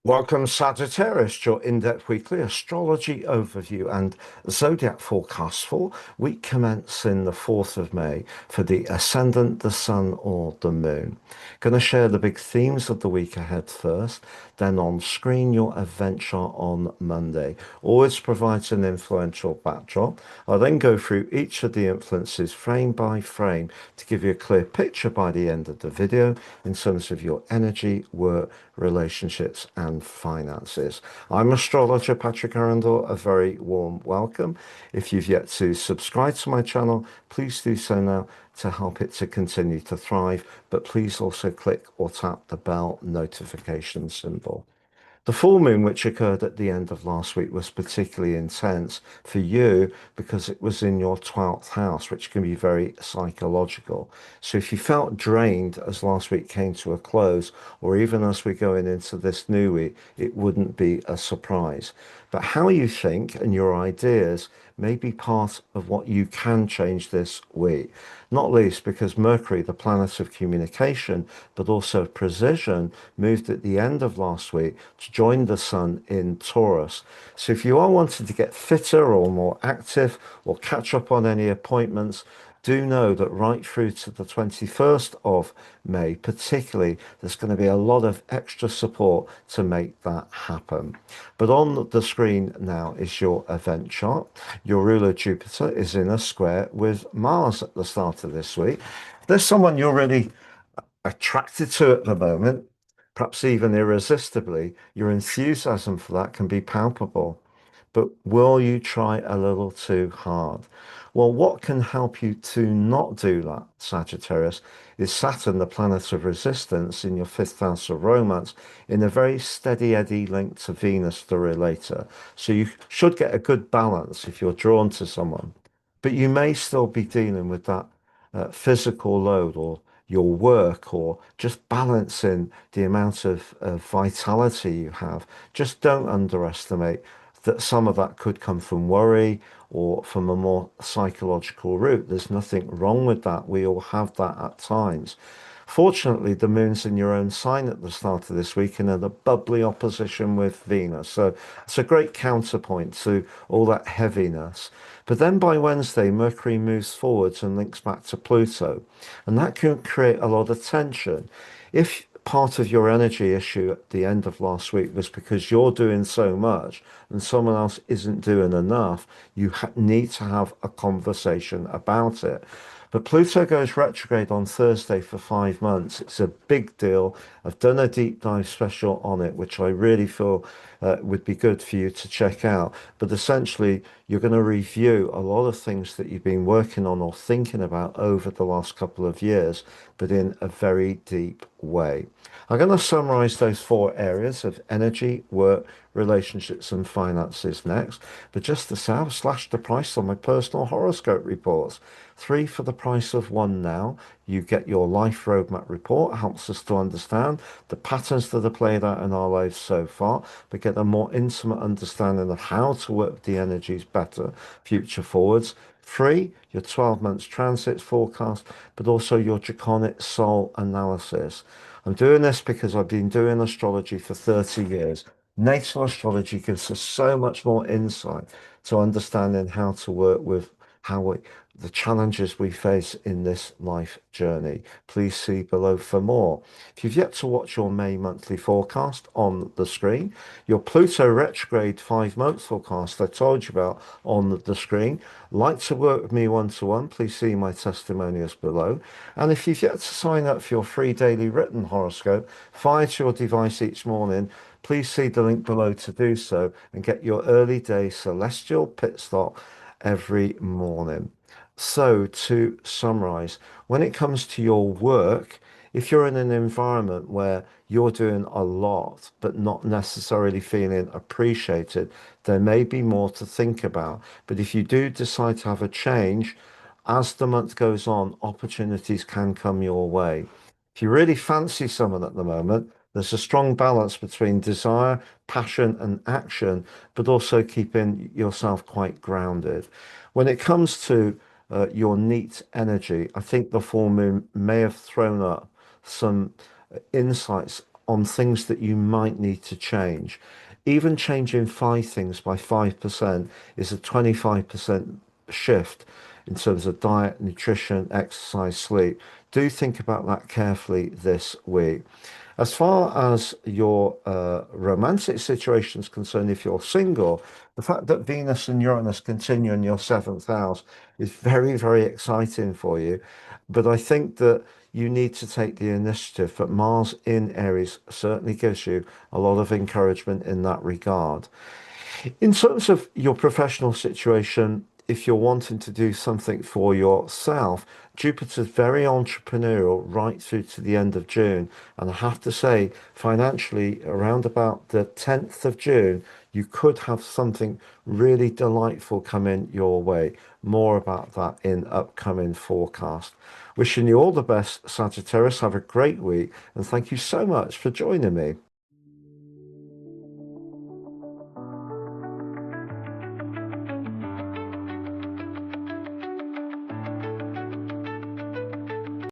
Welcome, Sagittarius, to your in-depth weekly astrology overview and zodiac forecast for week commencing the 4th of May for the ascendant, the sun, or the moon. Going to share the big themes of the week ahead first, then on screen your adventure on Monday. Always provides an influential backdrop. I'll then go through each of the influences frame by frame to give you a clear picture by the end of the video in terms of your energy, work, relationships, and finances. I'm astrologer Patrick Arundel. A very warm welcome. If you've yet to subscribe to my channel, please do so now to help it to continue to thrive. But please also click or tap the bell notification symbol. The full moon, which occurred at the end of last week, was particularly intense for you because it was in your 12th house, which can be very psychological. So if you felt drained as last week came to a close, or even as we're going into this new week, it wouldn't be a surprise. But how you think and your ideas may be part of what you can change this week. Not least because Mercury, the planet of communication, but also precision, moved at the end of last week to join the sun in Taurus. So if you are wanting to get fitter or more active or catch up on any appointments, do know that right through to the 21st of May, particularly, there's going to be a lot of extra support to make that happen. But on the screen now is your event chart. Your ruler Jupiter is in a square with Mars at the start of this week. There's someone you're really attracted to at the moment, perhaps even irresistibly. Your enthusiasm for that can be palpable. But will you try a little too hard? Well, what can help you to not do that, Sagittarius, is Saturn, the planet of resistance, in your fifth house of romance, in a very steady eddy link to Venus, the relator. So you should get a good balance if you're drawn to someone. But you may still be dealing with that physical load or your work or just balancing the amount of vitality you have. Just don't underestimate that some of that could come from worry or from a more psychological route. There's nothing wrong with that. We all have that at times. Fortunately, the moon's in your own sign at the start of this week and in a bubbly opposition with Venus. So it's a great counterpoint to all that heaviness. But then by Wednesday, Mercury moves forwards and links back to Pluto. And that can create a lot of tension. If part of your energy issue at the end of last week was because you're doing so much and someone else isn't doing enough, you need to have a conversation about it. But Pluto goes retrograde on Thursday for 5 months. It's a big deal. I've done a deep dive special on it, which I really feel would be good for you to check out. But essentially, you're going to review a lot of things that you've been working on or thinking about over the last couple of years, but in a very deep way. I'm going to summarize those four areas of energy, work, relationships, and finances next. But just to say, I've slashed the price on my personal horoscope reports. Three for the price of one now. You get your life roadmap report, helps us to understand the patterns that are played out in our lives so far, but get a more intimate understanding of how to work with the energies better future forwards. Three, your 12 months transit forecast, but also your draconic soul analysis. I'm doing this because I've been doing astrology for 30 years. Natal astrology gives us so much more insight to understanding how to work with the challenges we face in this life journey. Please see below for more. If you've yet to watch your May monthly forecast on the screen, your Pluto retrograde 5 month forecast I told you about on the screen, like to work with me one-to-one, please see my testimonials below. And if you've yet to sign up for your free daily written horoscope, fired to your device each morning, please see the link below to do so and get your early day celestial pit stop every morning. So, to summarize, when it comes to your work, if you're in an environment where you're doing a lot but not necessarily feeling appreciated, there may be more to think about. But if you do decide to have a change, as the month goes on, opportunities can come your way. If you really fancy someone at the moment, there's a strong balance between desire, passion, and action, but also keeping yourself quite grounded. When it comes to your neat energy, I think the full moon may have thrown up some insights on things that you might need to change. Even changing five things by 5% is a 25% shift in terms of diet, nutrition, exercise, sleep. Do think about that carefully this week. As far as your romantic situation is concerned, if you're single, the fact that Venus and Uranus continue in your seventh house is very, very exciting for you. But I think that you need to take the initiative. But Mars in Aries certainly gives you a lot of encouragement in that regard. In terms of your professional situation, if you're wanting to do something for yourself, Jupiter's very entrepreneurial right through to the end of June. And I have to say, financially, around about the 10th of June, you could have something really delightful come in your way. More about that in upcoming forecast. Wishing you all the best, Sagittarius. Have a great week, and thank you so much for joining me.